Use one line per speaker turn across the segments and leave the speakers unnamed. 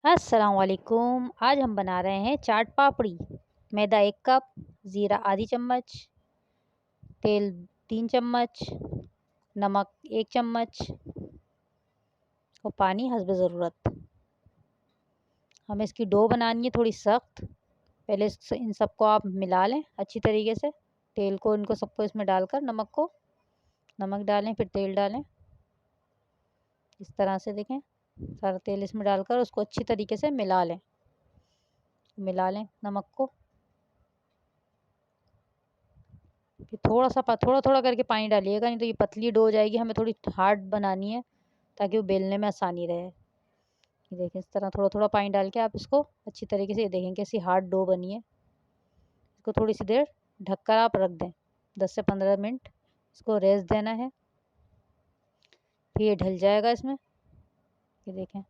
अस्सलाम वालेकुम। आज हम बना रहे हैं चाट पापड़ी। मैदा 1 कप, ज़ीरा आधी चम्मच, तेल 3 चम्मच, नमक 1 चम्मच और पानी हस्ब ज़रूरत। हमें इसकी डो बनानी है थोड़ी सख्त। पहले इन सबको आप मिला लें अच्छी तरीके से। तेल को इनको सबको इसमें डालकर नमक डालें, फिर तेल डालें। इस तरह से देखें, सारा तेल इसमें डालकर उसको अच्छी तरीके से मिला लें नमक को। फिर थोड़ा थोड़ा करके पानी डालिएगा, नहीं तो ये पतली डो हो जाएगी। हमें थोड़ी हार्ड बनानी है ताकि वो बेलने में आसानी रहे। ये देखें, इस तरह थोड़ा थोड़ा पानी डाल के आप इसको अच्छी तरीके से, ये देखें कैसी हार्ड डो बनी है। इसको थोड़ी सी देर ढककर आप रख दें, 10 से 15 मिनट इसको रेस्ट देना है। फिर ये ढल जाएगा इसमें। ये देखें,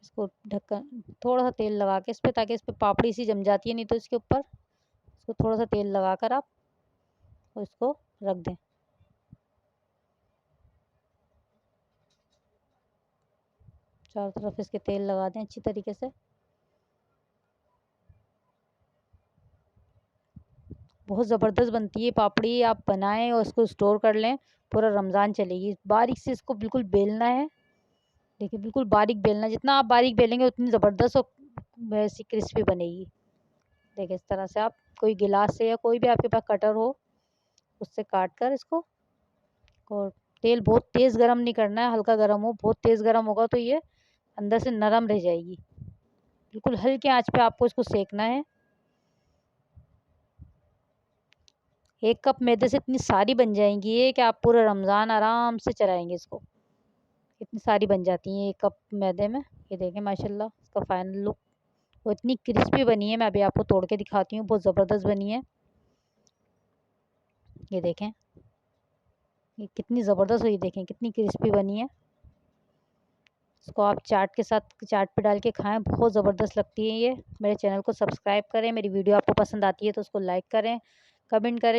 इसको ढक्कन थोड़ा सा तेल लगा के इस पर, ताकि इस पर पापड़ी सी जम जाती है, नहीं तो इसके ऊपर इसको थोड़ा सा तेल लगा कर आप इसको रख दें। चारों तरफ इसके तेल लगा दें अच्छी तरीके से। बहुत ज़बरदस्त बनती है पापड़ी। आप बनाएं और उसको स्टोर कर लें, पूरा रमज़ान चलेगी। बारीक से इसको बिल्कुल बेलना है। देखिए, बिल्कुल बारीक बेलना, जितना आप बारीक बेलेंगे उतनी ज़बरदस्त और वैसी क्रिस्पी बनेगी। देखिए, इस तरह से आप कोई गिलास से या कोई भी आपके पास कटर हो उससे काट कर इसको। और तेल बहुत तेज़ गरम नहीं करना है, हल्का गरम हो। बहुत तेज़ गरम होगा तो ये अंदर से नरम रह जाएगी। बिल्कुल हल्के आंच पे आपको इसको सेकना है। 1 कप मैदे से इतनी सारी बन जाएंगी ये कि आप पूरा रमज़ान आराम से चलाएंगे इसको। इतनी सारी बन जाती हैं 1 कप मैदे में। ये देखें माशाल्लाह इसका फाइनल लुक। वो इतनी क्रिस्पी बनी है, मैं अभी आपको तोड़ के दिखाती हूँ। बहुत ज़बरदस्त बनी है। ये देखें, ये कितनी ज़बरदस्त हुई, देखें कितनी क्रिस्पी बनी है। इसको आप चाट के साथ, चाट पे डाल के खाएं, बहुत ज़बरदस्त लगती है ये। मेरे चैनल को सब्सक्राइब करें। मेरी वीडियो आपको पसंद आती है तो उसको लाइक करें, कमेंट करें।